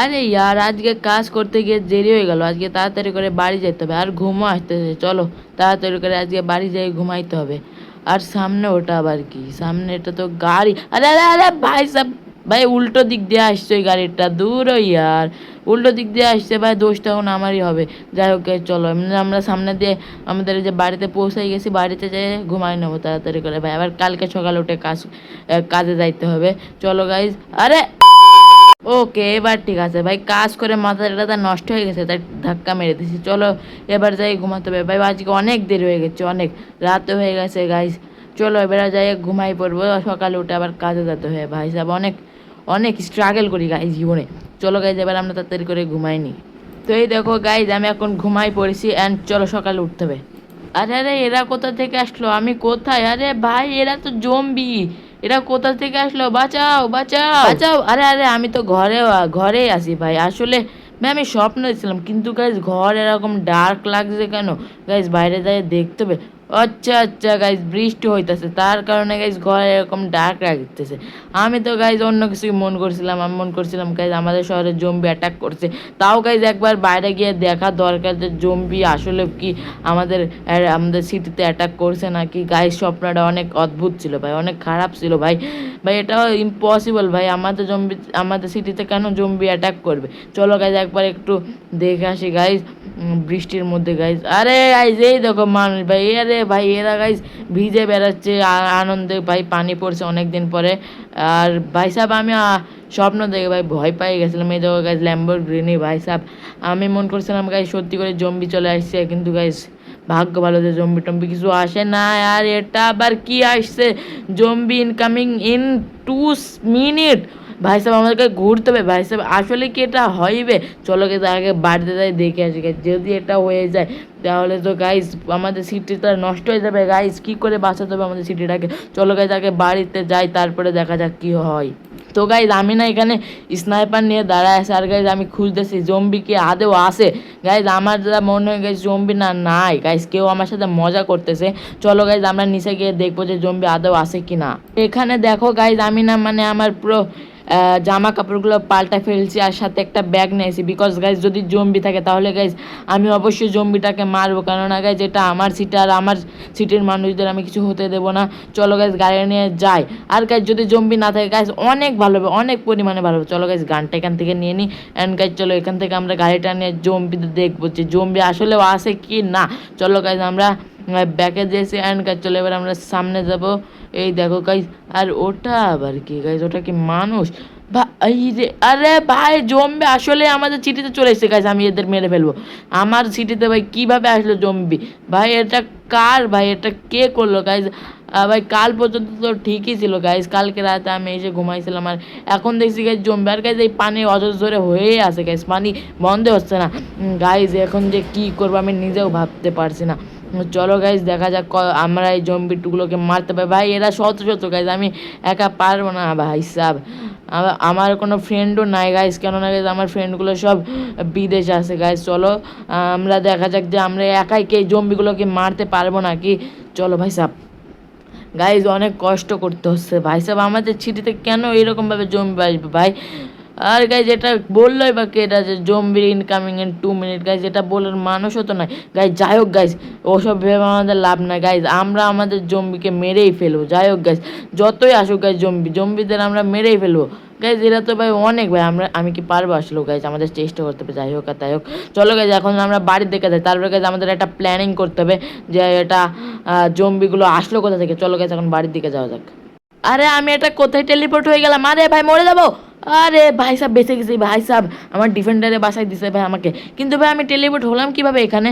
আরে ইয়ার আজকে কাজ করতে গিয়ে দেরি হয়ে গেল, আজকে তাড়াতাড়ি করে বাড়ি যেতে হবে, আর ঘুমও আসতেছে। চলো তাড়াতাড়ি করে আজকে বাড়ি যাই, ঘুমাইতে হবে। আর সামনে ওটা আবার কি, সামনে এটা তো গাড়ি, আরে আরে আরে ভাই সাব, ভাই উল্টো দিক দিয়ে আসছে ওই গাড়িটা, দূর ইয়ার, উল্টো দিক দিয়ে আসছে ভাই, দোষটা এখন আমারই হবে। যাই হোক চলো আমরা সামনে দিয়ে আমাদের এই যে বাড়িতে পৌঁছাই গেছি, বাড়িতে যেয়ে ঘুমাই নেবো তাড়াতাড়ি করে ভাই, আবার কালকে সকালে উঠে কাজে যাইতে হবে। চলো গাইজ, আরে ওকে এবার ঠিক আছে ভাই, কাজ করে মাথাটা নষ্ট হয়ে গেছে, তাই ধাক্কা মেরে দিছি। চলো এবার যাই ঘুমাতে হবে ভাই, আজকে অনেক দেরি হয়ে গেছে, অনেক রাতে হয়ে গেছে গাইস। চলো এবার যাই ঘুমাই পড়বো, সকালে উঠে আবার কাজে যেতে হবে ভাই সাহেব, অনেক অনেক স্ট্রাগল করি গাইজ জীবনে। চলো গাইজ এবার আমরা তাড়াতাড়ি করে ঘুমাইনি। তো এই দেখো গাইজ আমি এখন ঘুমাই পড়েছি, অ্যান্ড চলো সকালে উঠতে হবে। আরে আরে এরা কোথা থেকে আসলো, আমি কোথায়, আরে ভাই এরা তো জম্বি, এরা কোথা থেকে আসলো, বাঁচাও বাঁচাও বাঁচাও। আরে আরে আমি তো ঘরেই আছি ভাই, আসলে ভাই আমি স্বপ্ন দেখছিলাম, কিন্তু গাইজ ঘর এরকম ডার্ক লাগছে কেন, গাইজ বাইরে যাই দেখতে হবে। আচ্ছা আচ্ছা গাইজ বৃষ্টি হইতেছে, তার কারণে গাইজ ঘর এরকম ডার্ক লাগতেছে। আমি তো গাইজ অন্য কিছুই মন করছিলাম, আমি মন করছিলাম গাইজ আমাদের শহরে জম্বি অ্যাটাক করছে। তাও গাইজ একবার বাইরে গিয়ে দেখা দরকার যে জম্বি আসলে কি আমাদের আমাদের সিটিতে অ্যাটাক করছে নাকি। গাইজ স্বপ্নটা অনেক অদ্ভুত ছিল ভাই, অনেক খারাপ ছিল ভাই। ভাই এটা ইম্পসিবল ভাই, আমাদের সিটিতে কেন জম্বি অ্যাটাক করবে। চলো গাইজ একবার একটু দেখে আসি গাইজ বৃষ্টির মধ্যে গাইজ। আরে গাইজ এই দেখো মানুষ ভাই, আরে ভাই এরা গাইজ ভিজে বেড়াচ্ছে আনন্দে ভাই, পানি পড়ছে অনেক দিন পরে। আর ভাই সাহেব আমি স্বপ্ন দেখে ভাই ভয় পেয়ে গেছিলাম, এই দেখো গাইজ ল্যাম্বরগিনি ভাই সাহেব, আমি মনে করছিলাম গাইজ সত্যি করে জম্বি চলে আসছে, কিন্তু গাইজ ভাগ্য ভালো যে জম্বি টম্বি কিছু আসে না। আর এটা আবার কি আসছে, জম্বি ইনকামিং ইন 2 মিনিট। ভাই সাহেব আমাদেরকে ঘুরতে হবে ভাই সাহেব, আসলে কি এটা হইবে। চলো কিন্তু আগে বাড়িতে যাই দেখে আসি গাইজ, যদি এটা হয়ে যায় তাহলে তো গাইজ আমাদের সিটিটা নষ্ট হয়ে যাবে গাইজ, কি করে বাঁচাতে হবে আমাদের সিটিটাকে। চলো গাইজ আগে বাড়িতে যাই, তারপরে দেখা যাক কি হয়। তো গাইজ আমি না এখানে স্নাইপার নিয়ে দাঁড়ায় আছে, আর গাইজ আমি খুঁজতেছি জম্বি কি আদেও আসে। গাইজ আমার যা মনে হয় গাইজ জম্বি না নাই গাইজ, কেউ আমার সাথে মজা করতেছে। চলো গাইজ আমরা নিচে গিয়ে দেখবো যে জম্বি আদেও আসে কি না। এখানে দেখো গাইজ আমি না মানে আমার পুরো জামা কাপড়গুলো পাল্টা ফেলছি, আর সাথে একটা ব্যাগ নিয়েছি, বিকজ গাইজ যদি জম্বি থাকে তাহলে গাইজ আমি অবশ্যই জম্বিটাকে মারবো, কেননা গাইজ এটা আমার সিটি, আর আমার সিটির মানুষদের আমি কিছু হতে দেবো না। চলো গাইজ গাড়ি নিয়ে যাই। আর গাইজ যদি জম্বি না থাকে গাইজ অনেক ভালো হবে, অনেক পরিমাণে ভালো হবে। চলো গাইজ গানটা এখান থেকে নিয়ে নিই, অ্যান্ড গাইজ চলো এখান থেকে আমরা গাড়িটা নিয়ে জম্বিতে দেখবো যে জম্বি আসলেও আসে কি না। চলো গাইজ আমরা ব্যাকে দিয়েছি, অ্যান্ড গাইজ চলো এবার আমরা সামনে যাব। এই দেখো গাইজ, আর ওটা আবার কি গাইজ, ওটা কি মানুষ ভাই রে, আরে ভাই জম্বি আসলে আমাদের সিটিতে চলে এসেছে গাইজ, আমি এদের মেরে ফেলবো। আমার সিটিতে ভাই কিভাবে আসলো জম্বি, ভাই এটা কার, ভাই এটা কে করলো গাইজ। ভাই কাল পর্যন্ত তো ঠিকই ছিল গাইজ, কালকে রাতে আমি এসে ঘুমাইছিলাম, আর এখন দেখছি গাইজ জম্বি। আর গাইজ এই পানি অজস্র ধরে হয়েই আছে গাইজ, পানি বন্ধ হচ্ছে না গাইজ, এখন যে কি করবো আমি নিজেও ভাবতে পারছি না। চলো গাইজ দেখা যাক আমরা এই জম্বিটুগুলোকে মারতে পারি। ভাই এরা শত শত গাইজ, আমি একা পারবো না ভাই সাব, আমার কোনো ফ্রেন্ডও নাই গাইজ, কেননা গাইজ আমার ফ্রেন্ডগুলো সব বিদেশে আছে গাইজ। চলো আমরা দেখা যাক যে আমরা একাই কে জম্বিগুলোকে মারতে পারবো নাকি। চলো ভাই সাব, গাইজ অনেক কষ্ট করতে হচ্ছে ভাই সাহেব, আমাদের সিটিতে কেন এরকমভাবে জম্বি আসবে ভাই। আর গাইজ এটা বললোই বা কে, এটা যে zombie incoming in 2 minute, guys এটা বলার মানুষও তো নাই গাইজ। যাই হোক গাইজ ওসব ভেবে আমাদের লাভ নাই গাইজ, আমরা আমাদের জম্বিকে মেরেই ফেলবো। যাই হোক গাইজ যতই আসুক গাইজ জম্বিদের আমরা মেরেই ফেলবো গাইজ, এরা তো ভাই অনেক ভাই, আমি কি পারবো আসলে গাইজ, আমাদের চেষ্টা করতে হবে। যাই হোক আর তাই হোক, চলো গাইজ এখন আমরা বাড়ির দিকে যাই, তারপরে গাইজ আমাদের একটা প্ল্যানিং করতে হবে যে এটা জম্বিগুলো আসলো কোথা থেকে। চলো গাইজ এখন বাড়ির দিকে যাওয়া যাক। আরে আমি এটা কোথায় টেলিপোর্ট হয়ে গেলাম, আরে ভাই মরে যাবো। আরে ভাই সাহেব বেঁচে গেছি ভাই সাহেব, আমার ডিফেন্ডারে বাসায় দিছে ভাই আমাকে, কিন্তু ভাই আমি টেলিপোর্ট হলাম কিভাবে এখানে।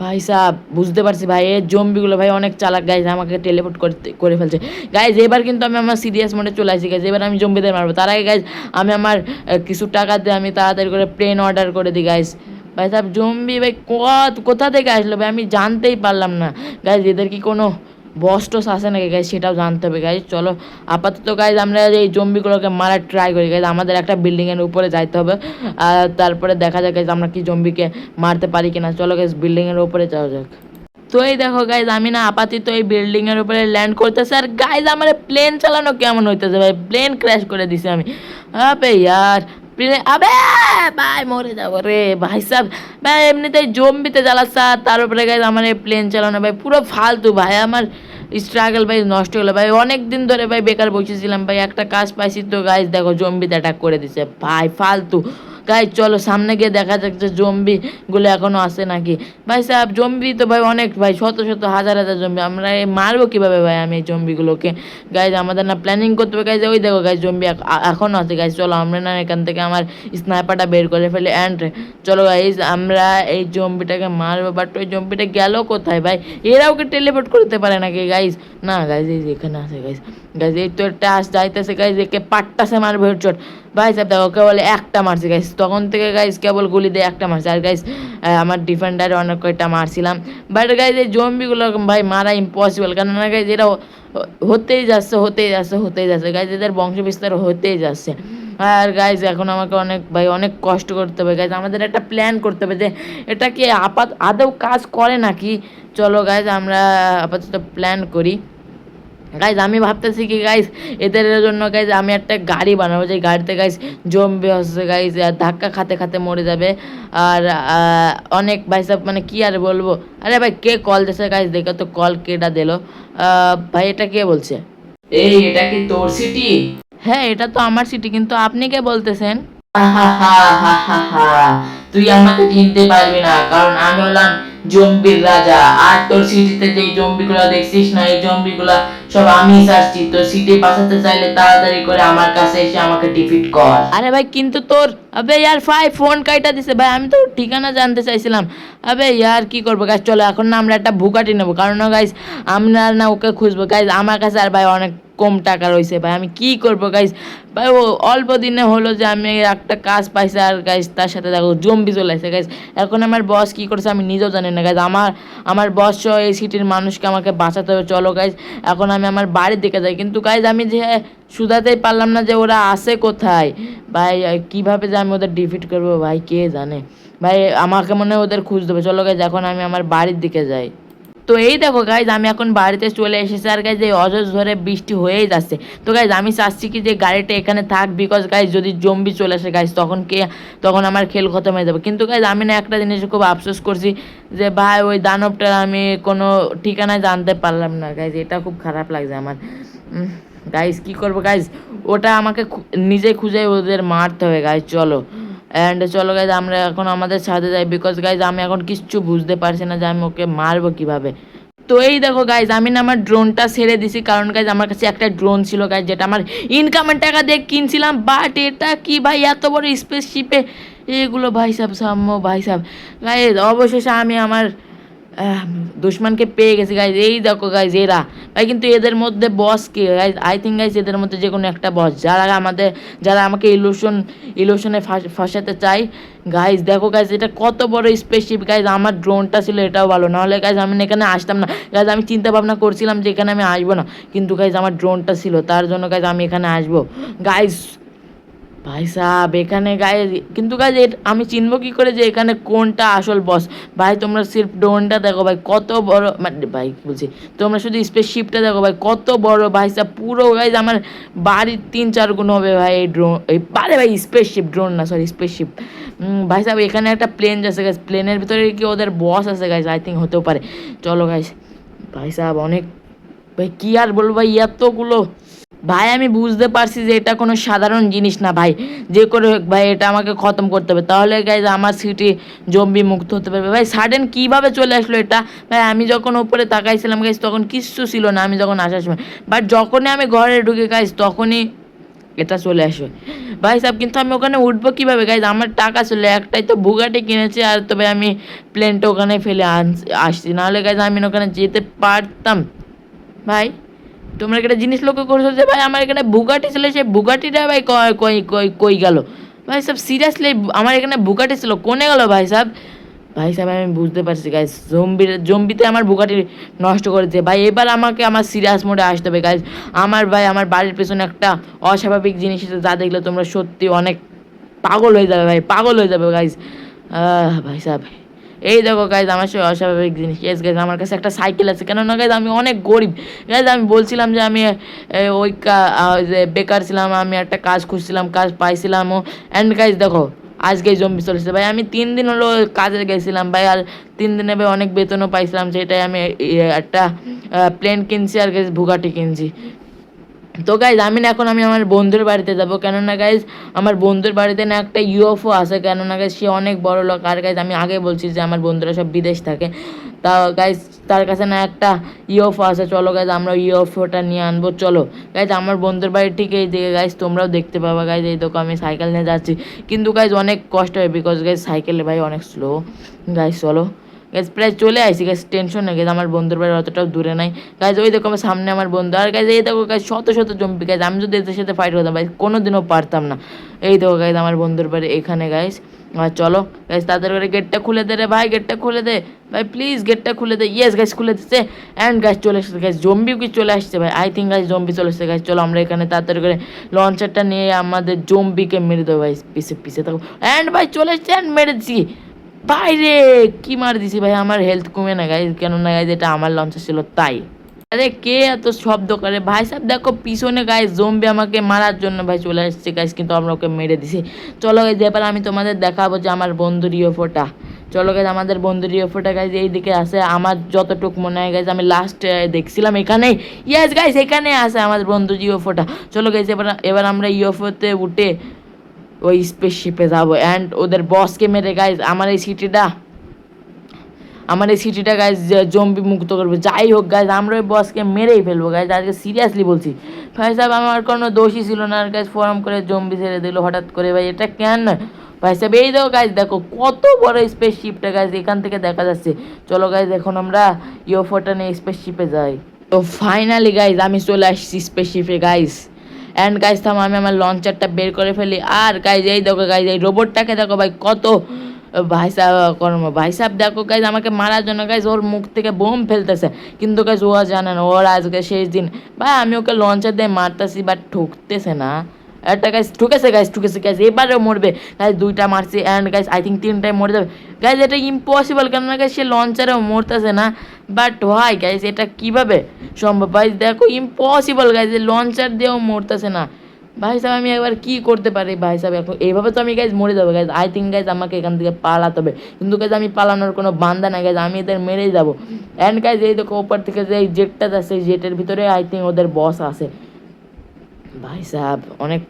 ভাই সাহেব বুঝতে পারছি ভাই, এই জম্বিগুলো ভাই অনেক চালাক গাইজ, আমাকে টেলিপোর্ট করে ফেলছে গাইজ। এবার কিন্তু আমি আমার সিরিয়াস মোডে চলে আসি গাইজ, এবার আমি জম্বিদের মারবো। তার আগে গাইজ আমি আমার কিছু টাকা দিয়ে আমি তাড়াতাড়ি করে প্লেন অর্ডার করে দিই গাইজ। ভাই সাহেব জম্বি ভাই কোথা থেকে আসলো ভাই, আমি জানতেই পারলাম না গাইজ, এদের কি কোনো বস টস আসে নাকি গাইজ, সেটাও জানতে হবে গাইজ। চলো আপাতত গাইজ আমরা এই জম্বিগুলোকে মারার ট্রাই করি গাইজ, আমাদের একটা বিল্ডিংয়ের উপরে যাইতে হবে, আর তারপরে দেখা যাক গাইজ আমরা কি জম্বিকে মারতে পারি কিনা। চলো গাইজ বিল্ডিংয়ের উপরে যাওয়া যাক। তো এই দেখো গাইজ আমি না আপাতত এই বিল্ডিংয়ের উপরে ল্যান্ড করতেছে, আর গাইজ আমার প্লেন চালানো কেমন হইতেছে ভাই, প্লেন ক্র্যাশ করে দিছি আমি। আবে ইয়ার আবে ভাই মরে যাবো রে ভাই সাহেব। ভাই এমনিতেই জম্বিতে জ্বালাচ্ছে, আর তার উপরে গাইজ আমার এই প্লেন চালানো ভাই পুরো ফালতু ভাই। আমার স্ট্রাগল ভাই নষ্ট হলো ভাই, অনেক দিন ধরে ভাই বেকার বসেছিলাম ভাই, একটা কাজ পাইছি তো গাইজ দেখো জম্বিতে অ্যাটাক করে দিছে ভাই, ফালতু। গাইজ চলো সামনে গিয়ে দেখা যাক যে জম্বি গুলো এখনো আছে নাকি। ভাই সাহেব জম্বি তো ভাই অনেক ভাই, শত শত হাজার হাজার জম্বি, আমরা মারবো কিভাবে ভাই আমি এই জম্বিগুলোকে? গাইজ আমাদের না প্ল্যানিং করতে হবে গাইজ। ওই দেখো গাইজ জম্বি এখনো আছে গাইজ, চলো আমরা না এখান থেকে আমার স্নাইপারটা বের করে ফেলি অ্যান্ড চলো গাইজ আমরা এই জম্বিটাকে মারবো। বাট ওই জম্বিটা গেল কোথায় ভাই? এরা ওকে টেলিপোর্ট করতে পারে নাকি গাইজ? না গাইজ এই যে এখানে আছে গাইজ। গাইজ এই তো একটা যাইতেছে গাইজ, একে পাট্টাসে মারবে চোট। ভাই সাহেব দেখো কেবল একটা মারছে গাইজ, তখন থেকে গাইজ কেবল গুলি দিয়ে একটা মারছে। আর গাইজ আমার ডিফেন্ডারে অনেক কয়টা মারছিলাম, বাট গাইজ এই জম্বিগুলো ভাই মারা ইম্পসিবল, কেননা গাইজ এরা হতেই যাচ্ছে হতেই যাচ্ছে হতেই যাচ্ছে গাইজ, এদের বংশ বিস্তার হতেই যাচ্ছে। আর গাইজ এখন আমাকে অনেক ভাই অনেক কষ্ট করতে হবে গাইজ, আমাদের একটা প্ল্যান করতে হবে যে এটা কি আদৌ কাজ করে নাকি। চলো গাইজ আমরা আপাতত প্ল্যান করি। গাইজ আমি ভাবতেছি কি গাইজ এদের জন্য গাইজ আমি একটা গাড়ি বানাবো, যে গাড়িতে গাইজ জম্বি হচ্ছে গাইজ ধাক্কা খাতে খাতে মরে যাবে। আর অনেক ভাই সব মানে কি আর বলবো। আরে ভাই কে কল দিচ্ছে গাইজ, দেখো তো কল কেটা দিল। ভাই এটা কে বলছে? এই এটা কি তোর সিটি? হ্যাঁ এটা তো আমার সিটি, কিন্তু আপনি কে বলতেছেন? তুই আমাকে চিনতে পারবি না, কারণ আমি হলাম জম্বির রাজা। আর তোর সিটিতে যে জম্বিগুলো দেখছিস না, এই জম্বিগুলা সব আমি সারছি। তোর সিটি বাঁচাতে চাইলে তাড়াতাড়ি করে আমার কাছে এসে আমাকে ডিফিট কর। আরে ভাই কিন্তু তোর আবে ইয়ার ভাই ফোন কাইটা দিছে ভাই, আমি তো ঠিকানা জানতে চাইছিলাম। আবে ইয়ার কি করবো গাইজ, চলো এখন না আমরা একটা বুকাটি নেবো, কারণ গাইজ আমরা না ওকে খুঁজবো গাইজ, আমার কাছে আর ভাই অনেক কম টাকা রয়েছে ভাই, আমি কি করবো গাইজ। ভাই ও অল্প দিনে হলো যে আমি একটা কাজ পাইছি, আর গাইজ তার সাথে দেখো জম্বি চলে আসছে গাইজ। এখন আমার বস কি করছে আমি নিজেও জানি না গাইজ, আমার বস সহ এই সিটির মানুষকে আমাকে বাঁচাতে হবে। চলো গাইজ এখন আমি আমার বাড়ির দিকে যাই, কিন্তু গাইজ আমি যে শুধাতেই পারলাম না যে ওরা আসে কোথায় ভাই, কিভাবে যে আমি ওদের ডিফিট করবো ভাই কে জানে। ভাই আমাকে মনে হয় ওদের খুঁজতে হবে। চলো গাইজ এখন আমি আমার বাড়ির দিকে যাই। তো এই দেখো গাইজ আমি এখন বাড়িতে চলে এসেছি, আর গাইজ এই অজস্র ধরে বৃষ্টি হয়েই যাচ্ছে। তো গাইজ আমি চাচ্ছি কি যে গাড়িটা এখানে থাক, বিকজ গাইজ যদি জম্বি চলে আসে গাইজ তখন আমার খেল খতম হয়ে যাবে। কিন্তু গাইজ আমি না একটা জিনিস খুব আফসোস করছি যে ভাই ওই দানবটার আমি কোনো ঠিকানায় জানতে পারলাম না গাইজ, এটা খুব খারাপ লাগছে আমার। গাইজ কি করবো গাইজ, ওটা আমাকে নিজে খুঁজে ওদের মারতে হবে গাইজ। চলো অ্যান্ড চলো গাইজ আমরা এখন আমাদের ছাদে যাই, বিকজ গাইজ আমি এখন কিচ্ছু বুঝতে পারছি না যে আমি ওকে মারবো কিভাবে। তো এই দেখো গাইজ আমি না আমার ড্রোনটা ছেড়ে দিছি, কারণ গাইজ আমার কাছে একটা ড্রোন ছিল গাইজ, যেটা আমার ইনকামের টাকা দিয়ে কিনছিলাম। বাট এটা কি ভাই এত বড় স্পেসশিপে এগুলো ভাই সাহেব সাম্য ভাই সাহেব। গাইজ অবশেষে আমি আমার দুশ্মনকে পেয়ে গেছি গাইজ। এই দেখো গাইজ এরা ভাই, কিন্তু এদের মধ্যে বস কে গাইজ? আই থিঙ্ক গাইজ এদের মধ্যে যে কোনো একটা বস, যারা আমাকে ইলুশনে ফাঁসাতে চাই। গাইজ দেখো গাইজ এটা কত বড় স্পেসশিপ গাইজ, আমার ড্রোনটা ছিল এটাও ভালো, নাহলে গাইজ আমি এখানে আসতাম না গাইজ। আমি চিন্তা ভাবনা করছিলাম যে এখানে আমি আসবো না, কিন্তু গাইজ আমার ড্রোনটা ছিল, তার জন্য গাইজ আমি এখানে আসবো গাইজ। ভাই সাহেব এখানে গায়ে, কিন্তু গায়ে আমি চিনবো কি করে যে এখানে কোনটা আসল বস? ভাই তোমরা সির্ফ ড্রোনটা দেখো ভাই কত বড়, মানে ভাই বলছি তোমরা শুধু স্পেসশিপটা দেখো ভাই কত বড় ভাই সাহেব, পুরো গাইজ আমার বাড়ির 3-4 গুণ হবে ভাই এই ড্রোন, এই পারে ভাই স্পেসশিপ, ড্রোন না সরি স্পেসশিপ। ভাই সাহেব এখানে একটা প্লেন আছে গাইজ, প্লেনের ভিতরে কি ওদের বস আছে গাইজ? আই থিঙ্ক হতেও পারে। চলো গাইজ ভাই সাহেব অনেক ভাই কি আর বলবো ভাই এতগুলো ভাই, আমি বুঝতে পারছি যে এটা কোনো সাধারণ জিনিস না ভাই, যে করে হোক ভাই এটা আমাকে খতম করতে হবে, তাহলে গাইজ আমার সিটি জম্বি মুক্ত হতে পারবে। ভাই সাডেন কীভাবে চলে আসলো এটা? ভাই আমি যখন উপরে তাকাইছিলাম গাইজ তখন কিচ্ছু ছিল না, আমি যখন আসার সময়, বাট যখনই আমি ঘরে ঢুকে গাইজ তখনই এটা চলে আসবে ভাই সাহেব। কিন্তু আমি ওখানে উঠবো কীভাবে গাইজ? আমার টাকা ছিল, একটাই তো বুগাটি কিনেছি, আর তবে আমি প্লেনটা ওখানে ফেলে আসছি, নাহলে গাইজ আমি ওখানে যেতে পারতাম। ভাই তোমরা একটা জিনিস লক্ষ্য করছো যে ভাই আমার এখানে বুগাটি ছিল, সেই বুগাটিটা ভাই কই কই কই গেল? ভাই সাহেব সিরিয়াসলি আমার এখানে বুগাটি ছিল, কোনে গেল ভাই সাহেব? ভাই সাহেব আমি বুঝতে পারছি গাইজ জম্বিতে আমার বুগাটি নষ্ট করেছে ভাই। এবার আমাকে আমার সিরিয়াস মোডে আসতে হবে গাইজ। আমার বাড়ির পেছনে একটা অস্বাভাবিক জিনিস আছে, যা দেখলে তোমরা সত্যি অনেক পাগল হয়ে যাবে ভাই, পাগল হয়ে যাবে গাইজ। ভাই সাহেব এই দেখো গাইজ আমার সাথে অস্বাভাবিক জিনিস। ইয়েস গাইজ, আমার কাছে একটা সাইকেল আছে। কেননা গাইজ আমি অনেক গরিব গাইজ। আমি বলছিলাম যে আমি ওই যে বেকার ছিলাম, আমি একটা কাজ খুঁজছিলাম, কাজ পাইছিলামও। অ্যান্ড গাইজ দেখো আজকেই জম্বি চলেছে ভাই। আমি 3 দিন হলো কাজে গেছিলাম ভাই, আর 3 দিনে ভাই অনেক বেতনও পাইছিলাম, সেটাই আমি একটা প্লেন কিনছি আর গাইজ বুগাটি কিনছি। তো গাইজ আমি আমার বন্ধুর বাড়িতে যাব, কেননা গাইজ আমার বন্ধুর বাড়িতে না একটা ইউএফও আছে। কেননা গাইজ সে অনেক বড় লোক। আর গাইজ আমি আগে বলছি যে আমার বন্ধুরা সব বিদেশ থাকে, তা গাইজ তার কাছে না একটা ইউএফও আছে। চলো গাইজ আমরা ইউএফওটা নিয়ে আনবো। চলো গাইজ আমার বন্ধুর বাড়ি ঠিক এই দিকে গাইজ, তোমরাও দেখতে পাবা গাইজ। এই দেখো আমি সাইকেল নিয়ে যাচ্ছি, কিন্তু গাইজ অনেক কষ্ট হয়, বিকজ গাইজ সাইকেলে ভাই অনেক স্লো। গাইজ চলো গাইজ প্রায় চলে আসি গাইজ, টেনশন নেই গাইজ, আমার বন্ধুর বাড়ি অতটাও দূরে নাই গাইজ। ওই দেখো আমার সামনে আমার বন্ধু। আর গাইজ এই দেখো গাইজ শত শত জম্বি গাইজ। আমি যদি এদের সাথে ফাইট করতাম ভাই কোনোদিনও পারতাম না। এই দেখো গাইজ আমার বন্ধুর বাড়ি এখানে গাইজ। আর চলো গাইজ তাদের করে গেটটা খুলে দে রে ভাই, গেটটা খুলে দে ভাই প্লিজ, গেটটা খুলে দে। ইয়েস গাইজ খুলে দিচ্ছে। অ্যান্ড গাইজ চলে এসেছে গাইজ, জম্বিও কি চলে আসছে ভাই। আই থিঙ্ক গাইজ জম্বি চলে এসেছে গাইজ। চলো আমরা এখানে তাড়াতাড়ি করে লঞ্চারটা নিয়ে আমাদের জম্বিকে মেরে দেবো ভাই, পিছে পিছে থাকো। অ্যান্ড ভাই চলে এসছে, অ্যান্ড মেরে দিচ্ছি ভাই রে। কি মার দিছি ভাই, আমার হেলথ কমে না গাইজ, কেননা গাইজ এটা আমার লঞ্চার ছিল তাই। আরে কে এত শব্দ করে ভাই সাহেব, দেখো পিছনে গাইজ জম্বি আমাকে মারার জন্য ভাই চলে আসছে গাইজ, কিন্তু আমরা ওকে মেরে দিছি। চলো গাইজ এবার আমি তোমাদের দেখাবো যে আমার বন্ধুর ইউএফওটা। চলো গাইজ আমাদের বন্ধুর ইউএফওটা গাইজ এইদিকে আছে। আমার যতটুকু মনে হয় গাইজ আমি লাস্ট দেখছিলাম এখানেই। ইয়েস গাইজ এখানে আছে আমার বন্ধুর ইউএফওটা। চলো গাইজ এবার আমরা ইউএফওতে উঠে ওই স্পেসশিপে যাবো, অ্যান্ড ওদের বসকে মেরে গাইজ আমার এই সিটিটা গাইজ জম্বি মুক্ত করবে। যাই হোক গাইজ আমরা ওই বসকে মেরেই ফেলবো গাইজ, আজকে সিরিয়াসলি বলছি ভাই সাহেব। আমার কোনো দোষই ছিল না, আর গাইজ ফোরাম করে জম্বি ছেড়ে দিল হঠাৎ করে ভাই, এটা কেন ভাই সাহেব। এই দেখো গাইজ, দেখো কত বড় স্পেসশিপটা গাইজ, এখান থেকে দেখা যাচ্ছে। চলো গাইজ এখন আমরা ইউএফওটা নিয়ে স্পেসশিপে যাই। তো ফাইনালি গাইজ আমি চলে আসছি স্পেসশিপে গাইজ। অ্যান্ড গাইজ আমি আমার লঞ্চারটা বের করে ফেলি। আর গাইজ এই দেখো গাইজ এই রোবটটাকে দেখো ভাই, কত ভাই সাহেব দেখো গাইজ আমাকে মারার জন্য গাইজ ওর মুখ থেকে বোম ফেলতেছে, কিন্তু গাইজ ও জানে না ওর আজকে শেষ দিন ভাই। আমি ওকে লঞ্চার দিয়ে মারতেছি বাট ঠুকতেছে না। একটা গাইজ ঠুকেছে গাইজ, এবারেও মরবে গাইজ। 2টা মারছি, অ্যান্ড গাইজ আই থিঙ্ক 3টায় মরে যাবে গাইজ। এটা ইম্পসিবল, কেননা গাইজ সে লঞ্চারেও মরতেছে না। বাট ভাই গাইজ এটা কীভাবে সম্ভব ভাই, দেখো ইম্পসিবল গাইজ, লঞ্চার দিয়েও মরতেছে না ভাই সাহেব। আমি একবার কি করতে পারি ভাই সাহেব, এখন এইভাবে তো আমি গাইজ মরে যাবো গাইজ। আই থিঙ্ক গাইজ আমাকে এখান থেকে পালাতে হবে, কিন্তু গাইজ আমি পালানোর কোনো বান্দা নাই গাইজ, আমি এদের মেরেই যাবো। অ্যান্ড গাইজ এই দেখো ওপর থেকে যে জেটটা যাচ্ছে, এই জেটের ভিতরে আই থিঙ্ক ওদের বস আছে ভাই সাহেব। অনেক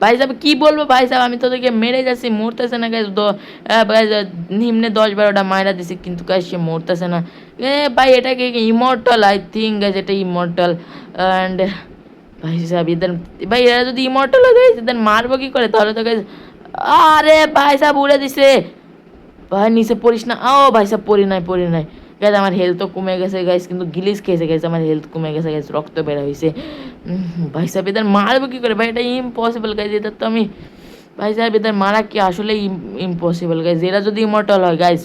ভাই সাহেব কী বলবো ভাই সাহেব, আমি তোদেরকে মেরে যাচ্ছি, মরতেছে না গাইজ। নিম্নে 10-12টা মাইরা দিছি, কিন্তু গাইজ সে মরতেছে না। ভাই এটাকে ইমর্টাল আই থিঙ্ক গাইজ, এটা ইমর্টাল। অ্যান্ড ভাই সাহেব ভাই এরা যদি ইমর্টাল হয়ে যায় এদের মারবো কি করে, তাহলে তো গাইজ। আরে ভাই সাহেব উড়ে দিছে ভাই, নিচে পড়িস না। ও ভাই সাহেব পড়ি নাই গাইজ। আমার হেলথও কমে গেছে গাইজ, কিন্তু গিলিস খেয়েছে গাইজ, আমার হেলথ কমে গেছে গাইজ, রক্ত বের হয়েছে। ভাই সাহেব এদের মারবো কি করে ভাই, এটা ইম্পসিবল গাইজ। এদের তো আমি ভাই সাহেব এদের মারা কি আসলে ইম্পসিবল গাইজ। এরা যদি ইমর্টাল হয় গাইজ,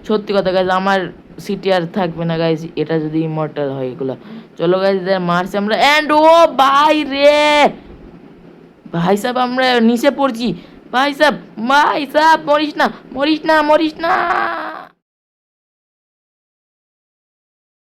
সত্যি কথা গাইজ আমার সিটি আর থাকবে না গাইজ, এটা যদি ইমর্টাল হয় এগুলো। চলো গাইজ এদের মারছি আমরা। অ্যান্ড ও ভাই রে ভাই সাহেব আমরা নিচে পড়ছি ভাই সাহেব মরিস না।